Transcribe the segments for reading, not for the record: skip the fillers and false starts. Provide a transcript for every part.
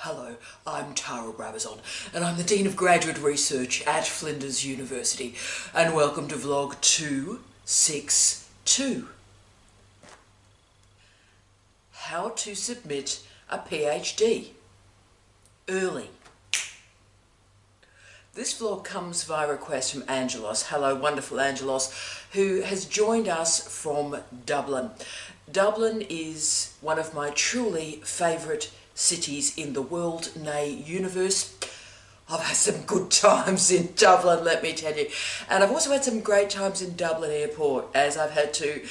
Hello, I'm Tara Brabazon, and I'm the Dean of Graduate Research at Flinders University, and welcome to vlog 262. How to submit a PhD early. This vlog comes via request from Angelos. Hello, wonderful Angelos, who has joined us from Dublin. Dublin is one of my truly favourite cities in the world, nay universe. I've had some good times in Dublin, let me tell you. And I've also had some great times in Dublin Airport, as I've had to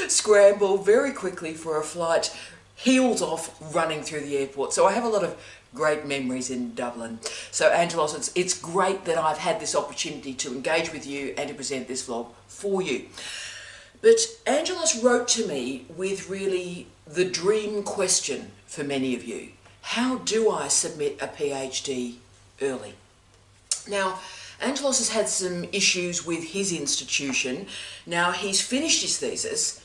scramble very quickly for a flight, heels off, running through the airport. So I have a lot of great memories in Dublin. So Angelos, it's great that I've had this opportunity to engage with you and to present this vlog for you. But Angelos wrote to me with really the dream question for many of you. How do I submit a PhD early? Now, Angelos has had some issues with his institution. Now, he's finished his thesis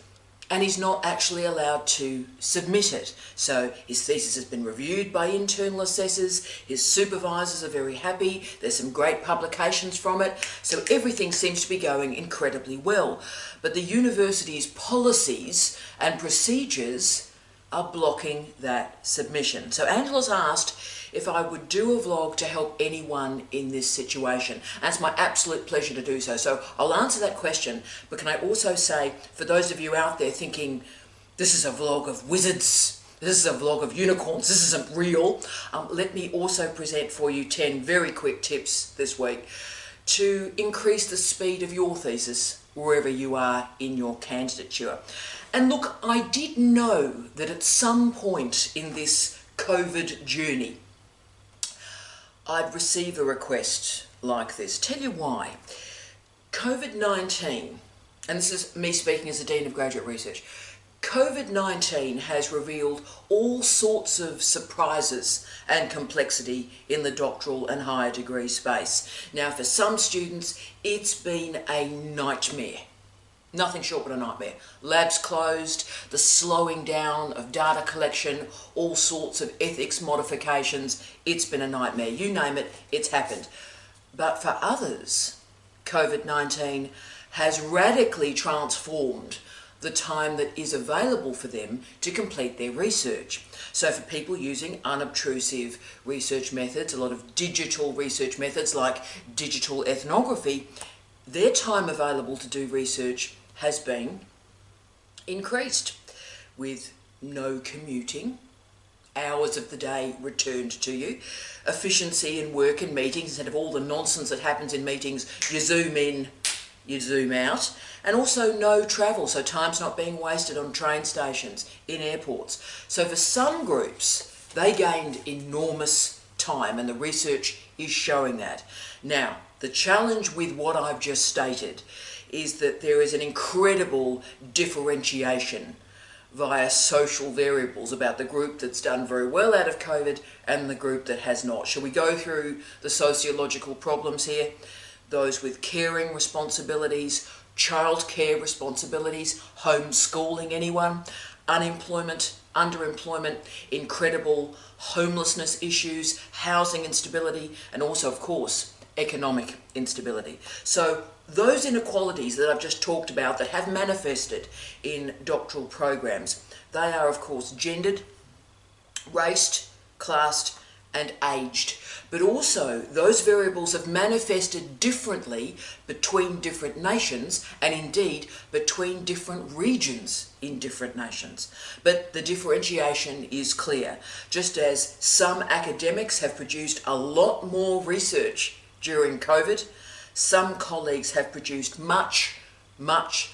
and he's not actually allowed to submit it. So his thesis has been reviewed by internal assessors, his supervisors are very happy, there's some great publications from it, so everything seems to be going incredibly well. But the university's policies and procedures are blocking that submission. So Angelos asked if I would do a vlog to help anyone in this situation. And it's my absolute pleasure to do so. So I'll answer that question, but can I also say, for those of you out there thinking, this is a vlog of wizards, this is a vlog of unicorns, this isn't real, let me also present for you 10 very quick tips this week to increase the speed of your thesis wherever you are in your candidature. And look, I did know that at some point in this COVID journey, I'd receive a request like this. Tell you why. COVID-19, and this is me speaking as a Dean of Graduate Research, COVID-19 has revealed all sorts of surprises and complexity in the doctoral and higher degree space. Now, for some students, it's been a nightmare. Nothing short but a nightmare. Labs closed, the slowing down of data collection, all sorts of ethics modifications. It's been a nightmare. You name it, it's happened. But for others, COVID-19 has radically transformed the time that is available for them to complete their research. So for people using unobtrusive research methods, a lot of digital research methods like digital ethnography, their time available to do research has been increased with no commuting, hours of the day returned to you, efficiency in work and meetings instead of all the nonsense that happens in meetings, you zoom in, you zoom out, and also no travel, so time's not being wasted on train stations, in airports. So for some groups, they gained enormous time, and the research is showing that. Now, the challenge with what I've just stated is that there is an incredible differentiation via social variables about the group that's done very well out of COVID and the group that has not. Shall we go through the sociological problems here? Those with caring responsibilities, childcare responsibilities, homeschooling anyone, unemployment, underemployment, incredible homelessness issues, housing instability, and also, of course, economic instability. So those inequalities that I've just talked about that have manifested in doctoral programs, they are of course gendered, raced, classed and aged. But also those variables have manifested differently between different nations and indeed between different regions in different nations. But the differentiation is clear. Just as some academics have produced a lot more research during COVID, some colleagues have produced much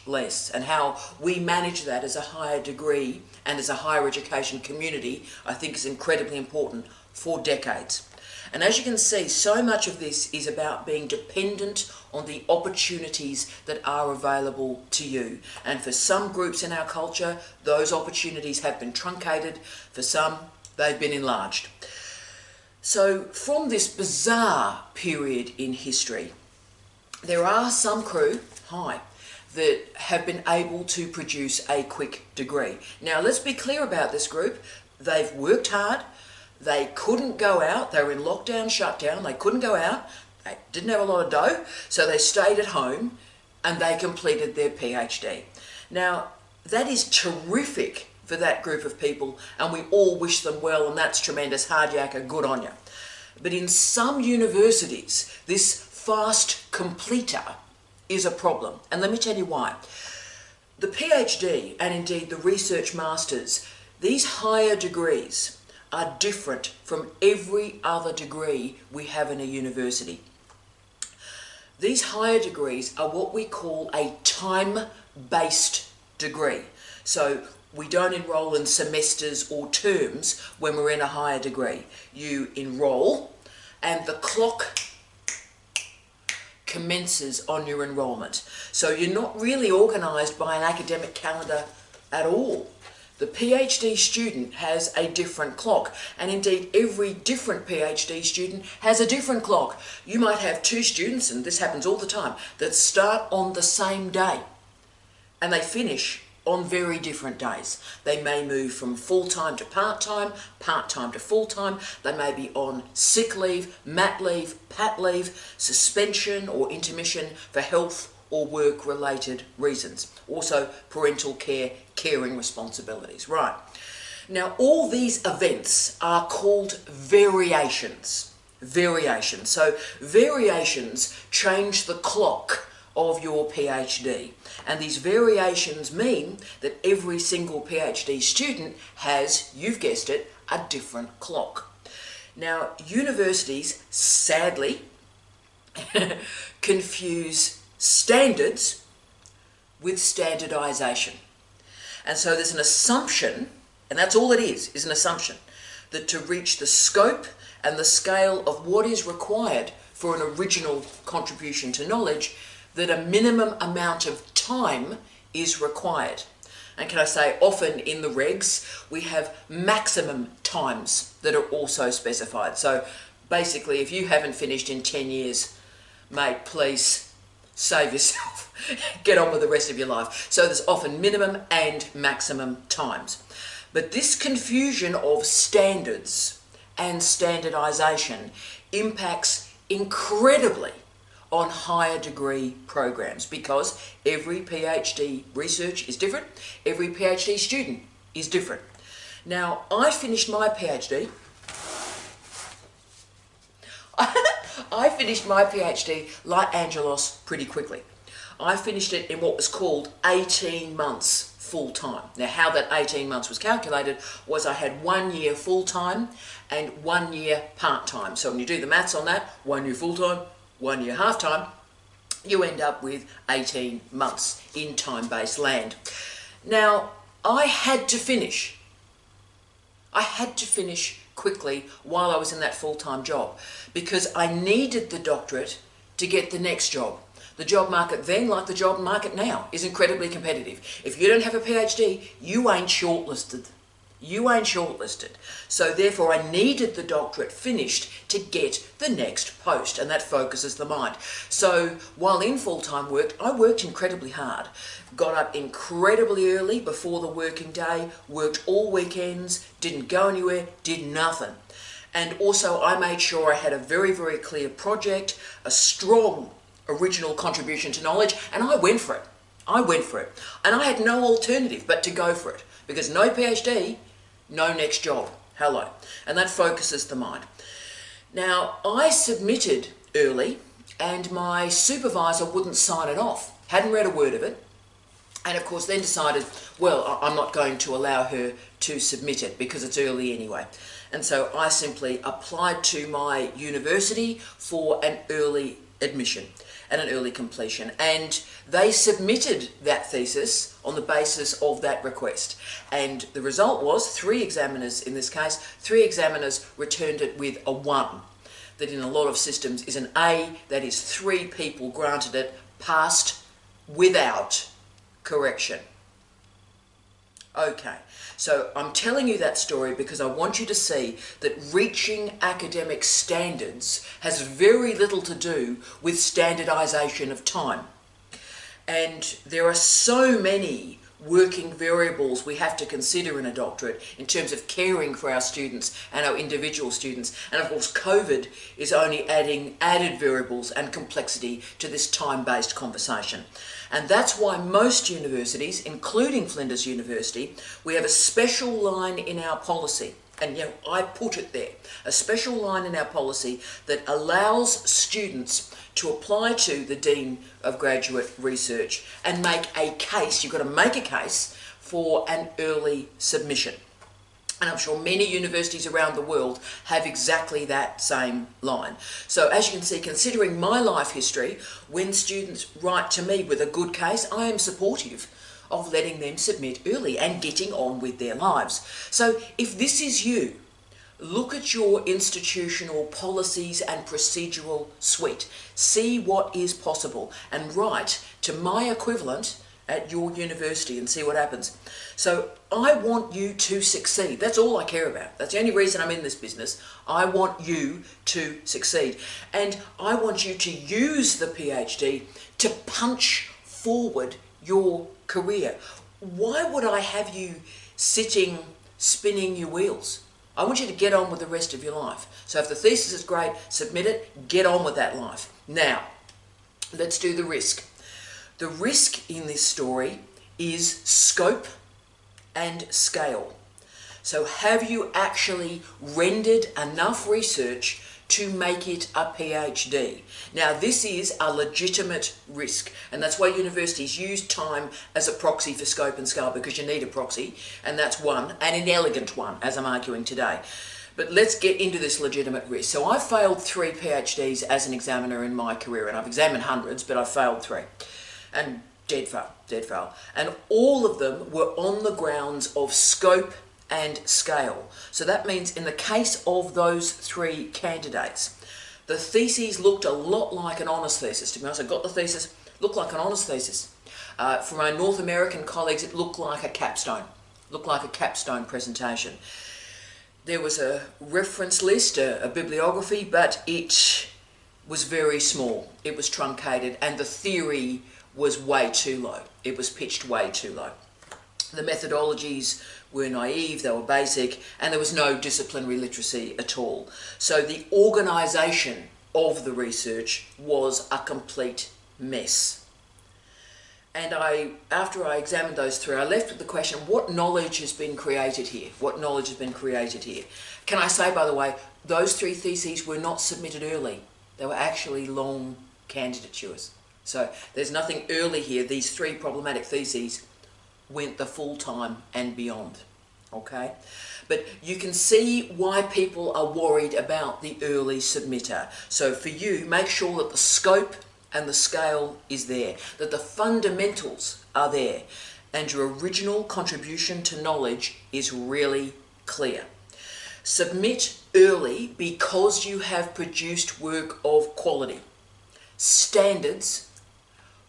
less, and how we manage that as a higher degree and as a higher education community, I think is incredibly important for decades. And as you can see, so much of this is about being dependent on the opportunities that are available to you. And for some groups in our culture, those opportunities have been truncated. For some, they've been enlarged. So from this bizarre period in history, there are some crew, that have been able to produce a quick degree. Now let's be clear about this group. They've worked hard, They couldn't go out. They were in lockdown, shutdown. They couldn't go out. They didn't have a lot of dough, so they stayed at home and they completed their PhD. Now, that is terrific for that group of people, and we all wish them well, and that's tremendous. Hard yakka, good on you. But in some universities, this fast completer is a problem. And let me tell you why. The PhD, and indeed the research masters, these higher degrees are different from every other degree we have in a university. These higher degrees are what we call a time-based degree. So we don't enrol in semesters or terms when we're in a higher degree. You enrol and the clock commences on your enrolment. So you're not really organised by an academic calendar at all. The PhD student has a different clock, and indeed every different PhD student has a different clock. You might have two students, and this happens all the time, that start on the same day and they finish on very different days. They may move from full-time to part-time, part-time to full-time. They may be on sick leave, mat leave, pat leave, suspension or intermission for health or work-related reasons. Also, parental care, caring responsibilities. Right. Now, all these events are called variations. Variations. So, variations change the clock of your PhD. And these variations mean that every single PhD student has, you've guessed it, a different clock. Now, universities, sadly, confuse standards with standardisation. And so there's an assumption, and that's all it is an assumption, that to reach the scope and the scale of what is required for an original contribution to knowledge, that a minimum amount of time is required. And can I say, often in the regs, we have maximum times that are also specified. So basically, if you haven't finished in 10 years, mate, please save yourself. Get on with the rest of your life. So there's often minimum and maximum times. But this confusion of standards and standardisation impacts incredibly on higher degree programs, because every PhD research is different, every PhD student is different. Now, I finished my PhD. I finished my PhD like Angelos pretty quickly. I finished it in what was called 18 months full time. Now, how that 18 months was calculated was I had 1 year full time and 1 year part time. So when you do the maths on that, 1 year full time, 1 year half time, you end up with 18 months in time-based land. Now, I had to finish quickly while I was in that full-time job, because I needed the doctorate to get the next job. The job market then, like the job market now, is incredibly competitive. If you don't have a PhD, you ain't shortlisted. You ain't shortlisted. So therefore I needed the doctorate finished to get the next post, and that focuses the mind. So while in full-time work, I worked incredibly hard. Got up incredibly early before the working day, worked all weekends, didn't go anywhere, did nothing. And also I made sure I had a very, very clear project, a strong original contribution to knowledge, and I went for it. I went for it. And I had no alternative but to go for it, because no PhD, no next job. Hello. And that focuses the mind. Now, I submitted early and my supervisor wouldn't sign it off. Hadn't read a word of it. And of course then decided, well, I'm not going to allow her to submit it because it's early anyway. And so I simply applied to my university for an early admission and an early completion, and they submitted that thesis on the basis of that request, and the result was 3 examiners, in this case 3 examiners returned it with a 1, that in a lot of systems is an A, that is 3 people granted it, passed without correction. Okay, so I'm telling you that story because I want you to see that reaching academic standards has very little to do with standardisation of time. And there are so many working variables we have to consider in a doctorate in terms of caring for our students and our individual students. And of course, COVID is only adding added variables and complexity to this time-based conversation. And that's why most universities, including Flinders University, we have a special line in our policy. And I put it there, a special line in our policy that allows students to apply to the Dean of Graduate Research and make a case. You've got to make a case for an early submission. And I'm sure many universities around the world have exactly that same line. So as you can see, considering my life history, when students write to me with a good case, I am supportive of letting them submit early and getting on with their lives. So if this is you, look at your institutional policies and procedural suite. See what is possible and write to my equivalent at your university and see what happens. So I want you to succeed. That's all I care about. That's the only reason I'm in this business. I want you to succeed. And I want you to use the PhD to punch forward your career. Why would I have you sitting spinning your wheels? I want you to get on with the rest of your life. So if the thesis is great, submit it, get on with that life. Now, let's do the risk. The risk in this story is scope and scale. So have you actually rendered enough research to make it a PhD? Now this is a legitimate risk, and that's why universities use time as a proxy for scope and scale, because you need a proxy, and that's one, and an elegant one, as I'm arguing today. But let's get into this legitimate risk. So I failed 3 PhDs as an examiner in my career, and I've examined hundreds, but I failed 3. And dead fail. And all of them were on the grounds of scope and scale. So that means in the case of those 3 candidates, the theses looked a lot like an honours thesis. To be honest, I got the thesis, looked like an honours thesis. For my North American colleagues, it looked like a capstone. Presentation. There was a reference list, a bibliography, but it was very small. It was truncated, and the theory was way too low. It was pitched way too low. The methodologies were naive, they were basic, and there was no disciplinary literacy at all. So the organisation of the research was a complete mess. And after I examined those 3, I left with the question, what knowledge has been created here? What knowledge has been created here? Can I say, by the way, those 3 theses were not submitted early. They were actually long candidatures. So there's nothing early here. These 3 problematic theses went the full time and beyond, okay? But you can see why people are worried about the early submitter. So for you, make sure that the scope and the scale is there, that the fundamentals are there, and your original contribution to knowledge is really clear. Submit early because you have produced work of quality. Standards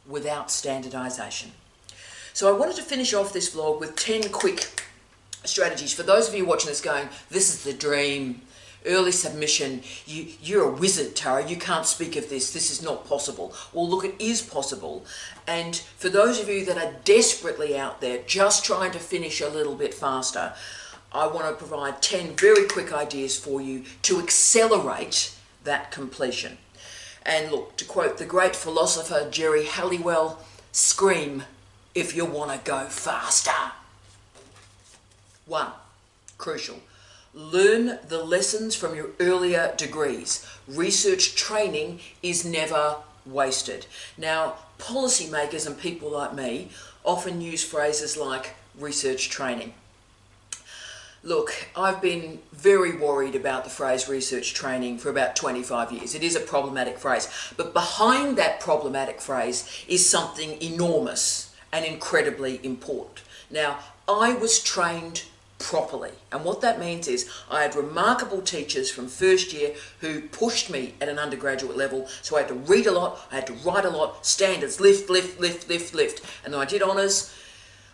without standardisation. So I wanted to finish off this vlog with 10 quick strategies. For those of you watching this going, this is the dream, early submission, you're a wizard, Tara, you can't speak of this, this is not possible. Well, look, it is possible. And for those of you that are desperately out there, just trying to finish a little bit faster, I want to provide 10 very quick ideas for you to accelerate that completion. And look, to quote the great philosopher Jerry Halliwell, scream if you want to go faster. 1. Crucial. Learn the lessons from your earlier degrees. Research training is never wasted. Now, policymakers and people like me often use phrases like research training. Look, I've been very worried about the phrase research training for about 25 years. It is a problematic phrase, but behind that problematic phrase is something enormous and incredibly important. Now, I was trained properly, and what that means is I had remarkable teachers from first year who pushed me at an undergraduate level, so I had to read a lot, I had to write a lot, standards, lift, and then I did honours.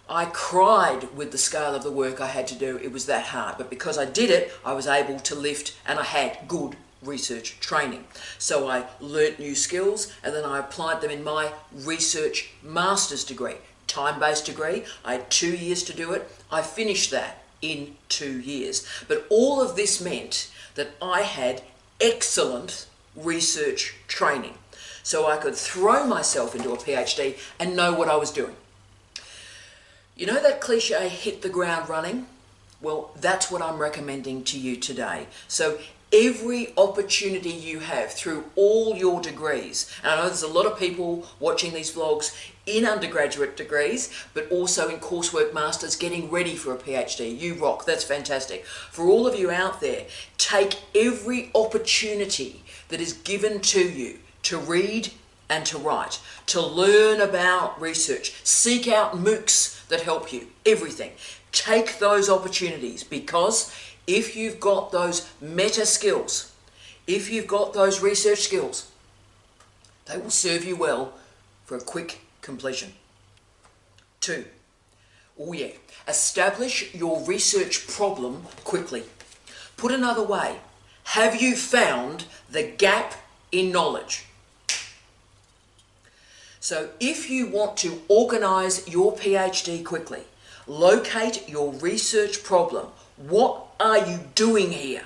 I cried with the scale of the work I had to do. It was that hard, but because I did it, I was able to lift, and I had good research training. So I learnt new skills, and then I applied them in my research master's degree. time-based degree. I had 2 years to do it. I finished that in 2 years. But all of this meant that I had excellent research training. So I could throw myself into a PhD and know what I was doing. You know that cliche, hit the ground running? Well, that's what I'm recommending to you today. So every opportunity you have through all your degrees, and I know there's a lot of people watching these vlogs in undergraduate degrees, but also in coursework masters getting ready for a PhD. You rock, that's fantastic. For all of you out there, take every opportunity that is given to you to read and to write, to learn about research, seek out MOOCs that help you, everything. Take those opportunities, because if you've got those meta skills, if you've got those research skills, they will serve you well for a quick completion. 2, establish your research problem quickly. Put another way, have you found the gap in knowledge? So if you want to organise your PhD quickly, locate your research problem. What are you doing here?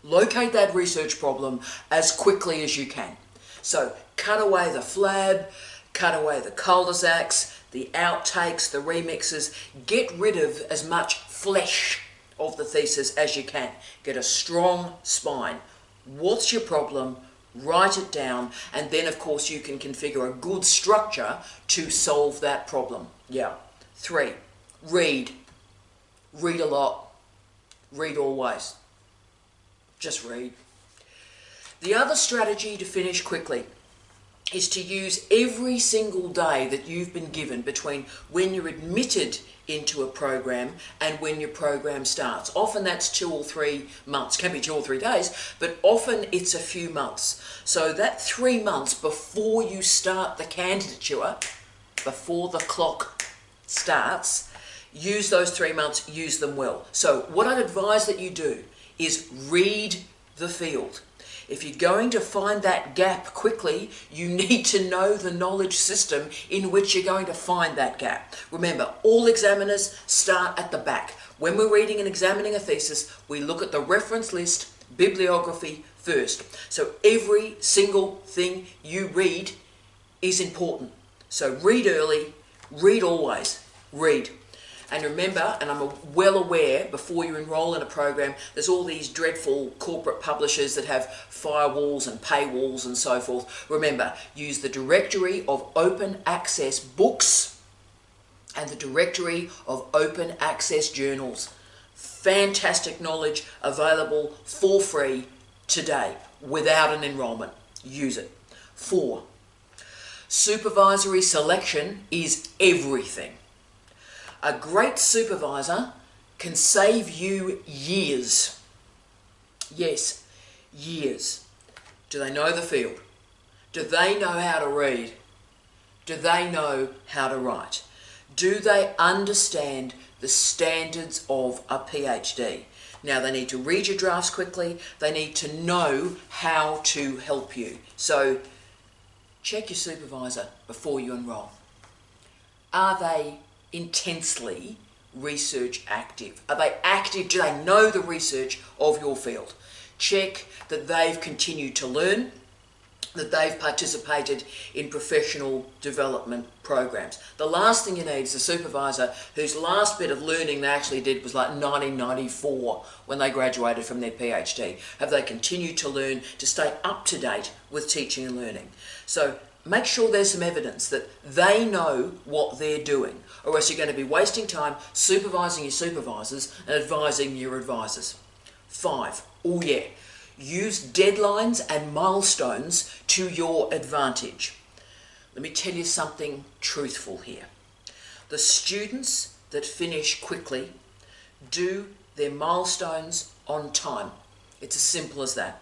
Locate that research problem as quickly as you can. So cut away the flab, cut away the cul-de-sacs, the outtakes, the remixes. Get rid of as much flesh of the thesis as you can. Get a strong spine. What's your problem? Write it down, and then of course you can configure a good structure to solve that problem. 3, read. Read a lot. Read always. Just read. The other strategy to finish quickly is to use every single day that you've been given between when you're admitted into a program and when your program starts. Often that's 2 or 3 months, can be 2 or 3 days, but often it's a few months. So that 3 months before you start the candidature, before the clock starts, use those 3 months, use them well. So what I'd advise that you do is read the field. If you're going to find that gap quickly, you need to know the knowledge system in which you're going to find that gap. Remember, all examiners start at the back. When we're reading and examining a thesis, we look at the reference list, bibliography first. So every single thing you read is important. So read early, read always, read. And remember, and I'm well aware, before you enroll in a program, there's all these dreadful corporate publishers that have firewalls and paywalls and so forth. Remember, use the directory of open access books and the directory of open access journals. Fantastic knowledge available for free today without an enrollment. Use it. 4, supervisory selection is everything. A great supervisor can save you years. Yes, years. Do they know the field? Do they know how to read? Do they know how to write? Do they understand the standards of a PhD? Now, they need to read your drafts quickly. They need to know how to help you. So check your supervisor before you enroll. Are they intensely research active? Are they active? Do they know the research of your field? Check that they've continued to learn, that they've participated in professional development programs. The last thing you need is a supervisor whose last bit of learning they actually did was like 1994 when they graduated from their PhD. Have they continued to learn to stay up to date with teaching and learning? So make sure there's some evidence that they know what they're doing, or else you're going to be wasting time supervising your supervisors and advising your advisors. 5, use deadlines and milestones to your advantage. Let me tell you something truthful here. The students that finish quickly do their milestones on time. It's as simple as that.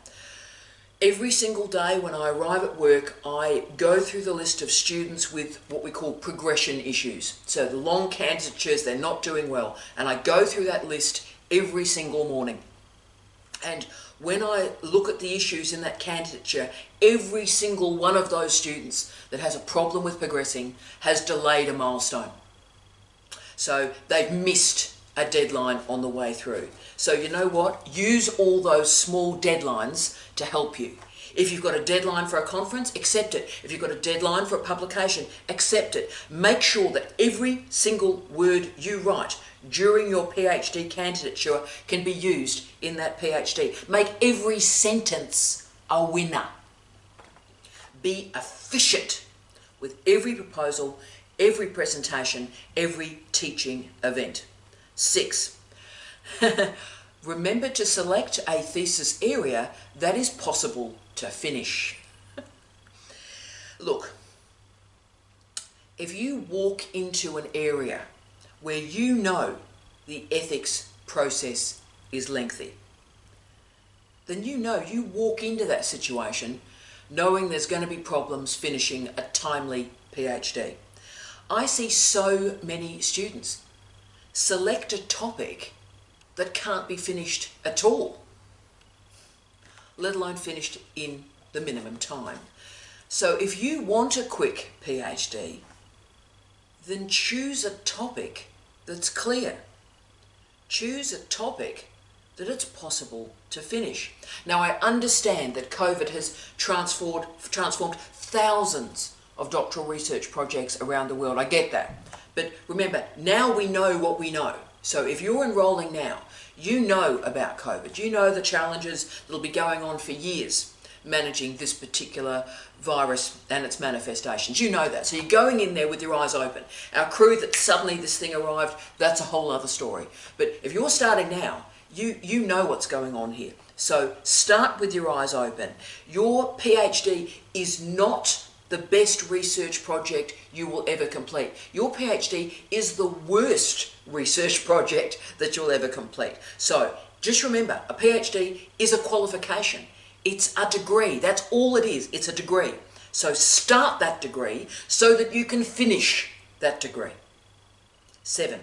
Every single day when I arrive at work, I go through the list of students with what we call progression issues. So the long candidatures, they're not doing well. And I go through that list every single morning. And when I look at the issues in that candidature, every single one of those students that has a problem with progressing has delayed a milestone. So they've missed a deadline on the way through. So you know what? Use all those small deadlines to help you. If you've got a deadline for a conference, accept it. If you've got a deadline for a publication, accept it. Make sure that every single word you write during your PhD candidature can be used in that PhD. Make every sentence a winner. Be efficient with every proposal, every presentation, every teaching event. 6. Remember to select a thesis area that is possible to finish. Look, if you walk into an area where you know the ethics process is lengthy, then you walk into that situation knowing there's going to be problems finishing a timely PhD. I see so many students select a topic that can't be finished at all, let alone finished in the minimum time. So if you want a quick PhD, then choose a topic that's clear. Choose a topic that it's possible to finish. Now, I understand that COVID has transformed thousands of doctoral research projects around the world. I get that. But remember, now we know what we know. So if you're enrolling now, you know about COVID. You know the challenges that'll be going on for years managing this particular virus and its manifestations. You know that. So you're going in there with your eyes open. Our crew that suddenly this thing arrived, that's a whole other story. But if you're starting now, you know what's going on here. So start with your eyes open. Your PhD is not the best research project you will ever complete. Your PhD is the worst research project that you'll ever complete. So just remember, a PhD is a qualification. It's a degree. That's all it is. It's a degree. So start that degree so that you can finish that degree. 7.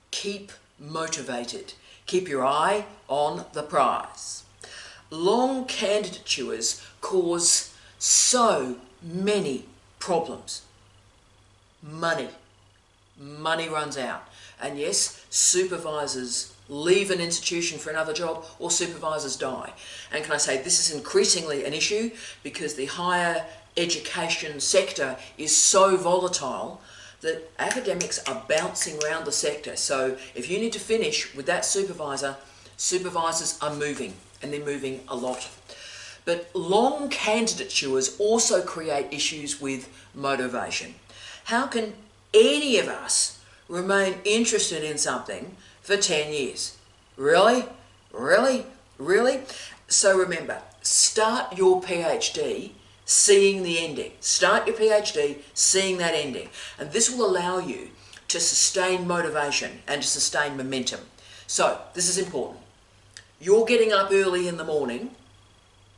Keep motivated. Keep your eye on the prize. Long candidatures cause so many problems. Money runs out. And yes, supervisors leave an institution for another job, or supervisors die. And can I say, this is increasingly an issue because the higher education sector is so volatile that academics are bouncing around the sector. So if you need to finish with that supervisor, supervisors are moving, and they're moving a lot. But long candidatures also create issues with motivation. How can any of us remain interested in something for 10 years? Really? Really? Really? So remember, start your PhD seeing the ending. Start your PhD seeing that ending. And this will allow you to sustain motivation and to sustain momentum. So, this is important. You're getting up early in the morning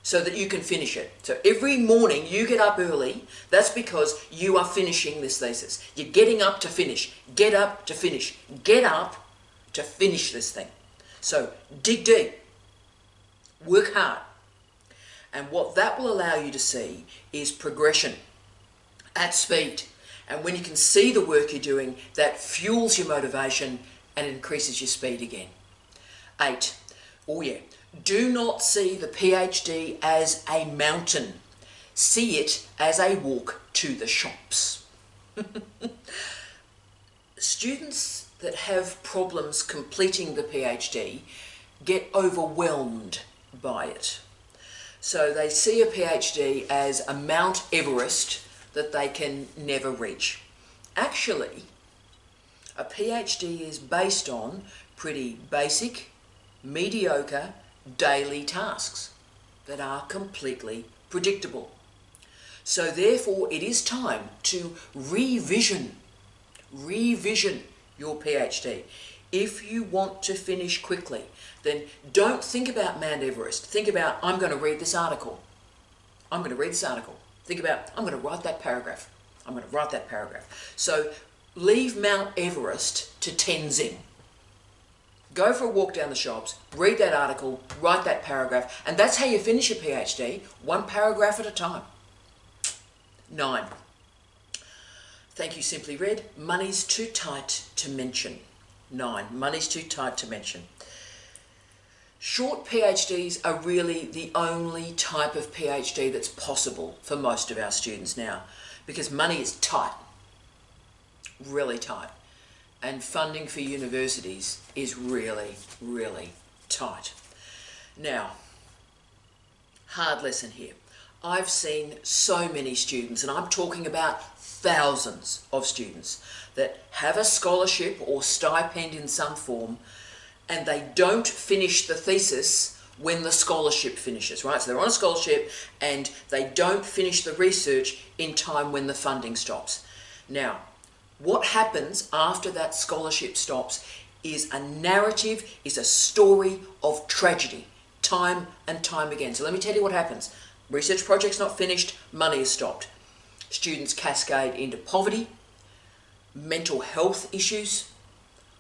so that you can finish it. So every morning you get up early, that's because you are finishing this thesis. You're getting up to finish. Get up to finish. Get up to finish this thing. So dig deep. Work hard. And what that will allow you to see is progression at speed. And when you can see the work you're doing, that fuels your motivation and increases your speed again. 8. Oh yeah. Do not see the PhD as a mountain. See it as a walk to the shops. Students that have problems completing the PhD get overwhelmed by it. So they see a PhD as a Mount Everest that they can never reach. Actually, a PhD is based on pretty basic, mediocre, daily tasks that are completely predictable. So therefore it is time to revision your PhD. If you want to finish quickly, then don't think about Mount Everest. Think about, I'm going to read this article. I'm going to read this article. Think about, I'm going to write that paragraph. I'm going to write that paragraph. So leave Mount Everest to Tenzing. Go for a walk down the shops, read that article, write that paragraph, and that's how you finish your PhD, one paragraph at a time. 9. Thank you, Simply Read. Money's too tight to mention. 9. Money's too tight to mention. Short PhDs are really the only type of PhD that's possible for most of our students now, because money is tight, really tight, and funding for universities is really, really tight. Now, hard lesson here. I've seen so many students, and I'm talking about thousands of students, that have a scholarship or stipend in some form, and they don't finish the thesis when the scholarship finishes, right? So they're on a scholarship and they don't finish the research in time when the funding stops. Now, what happens after that scholarship stops is a narrative, is a story of tragedy, time and time again. So let me tell you what happens. Research project's not finished, money is stopped. Students cascade into poverty, mental health issues,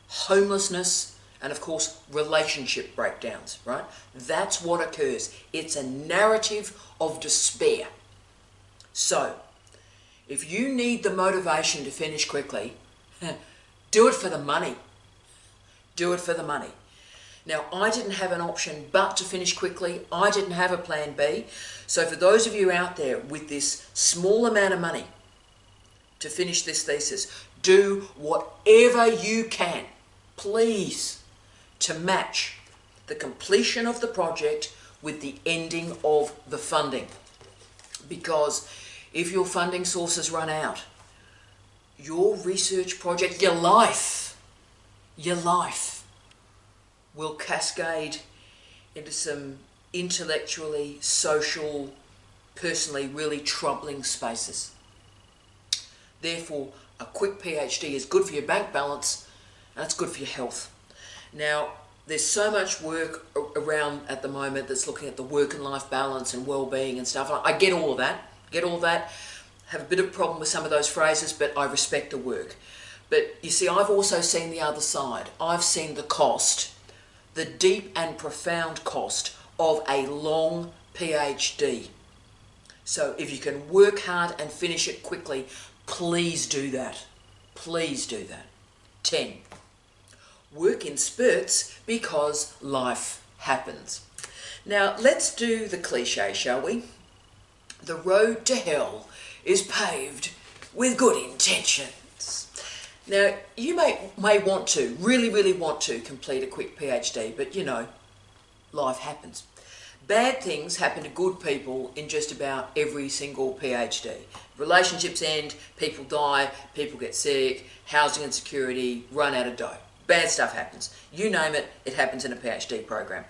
homelessness, and of course, relationship breakdowns, right? That's what occurs. It's a narrative of despair. So, if you need the motivation to finish quickly, do it for the money. Do it for the money. Now, I didn't have an option but to finish quickly. I didn't have a plan B. So for those of you out there with this small amount of money to finish this thesis, do whatever you can, please, to match the completion of the project with the ending of the funding. Because if your funding sources run out, your research project, your life will cascade into some intellectually, social, personally really troubling spaces. Therefore, a quick PhD is good for your bank balance and it's good for your health. Now, there's so much work around at the moment that's looking at the work and life balance and well-being and stuff. I get all of that, have a bit of a problem with some of those phrases, but I respect the work. But you see, I've also seen the other side. I've seen the cost, the deep and profound cost of a long PhD. So if you can work hard and finish it quickly, please do that. Please do that. 10. Work in spurts because life happens. Now, let's do the cliche, shall we? The road to hell is paved with good intentions. Now, you may want to, really want to complete a quick PhD, but you know, life happens. Bad things happen to good people in just about every single PhD. Relationships end, people die, people get sick, housing insecurity, run out of dough. Bad stuff happens. You name it, it happens in a PhD program.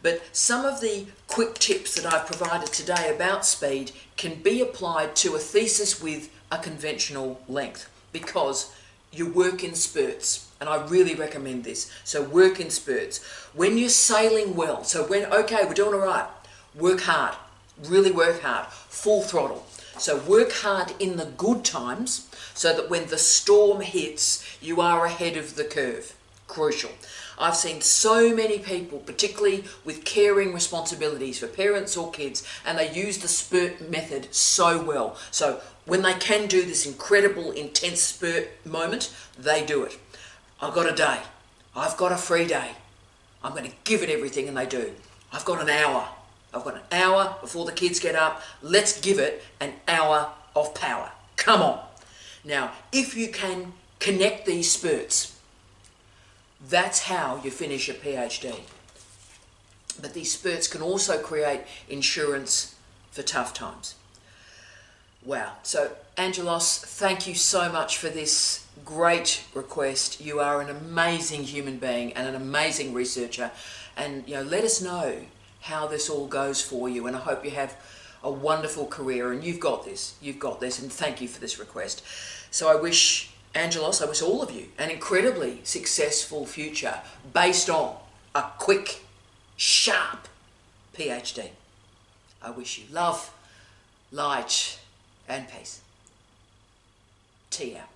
But some of the quick tips that I've provided today about speed can be applied to a thesis with a conventional length, because you work in spurts, and I really recommend this. So work in spurts. When you're sailing well, so when, okay, we're doing all right, work hard, really work hard, full throttle. So work hard in the good times so that when the storm hits, you are ahead of the curve. Crucial. I've seen so many people, particularly with caring responsibilities for parents or kids, and they use the spurt method so well. So when they can do this incredible, intense spurt moment, they do it. I've got a day. I've got a free day. I'm going to give it everything, and they do. I've got an hour. I've got an hour before the kids get up. Let's give it an hour of power. Come on. Now, if you can connect these spurts, that's how you finish a PhD. But these spurts can also create insurance for tough times. Wow. So, Angelos, thank you so much for this great request. You are an amazing human being and an amazing researcher. And, you know, let us know how this all goes for you. And I hope you have a wonderful career. And you've got this. You've got this. And thank you for this request. So I wish, Angelos, I wish all of you an incredibly successful future based on a quick, sharp PhD. I wish you love, light, and peace. Tea out.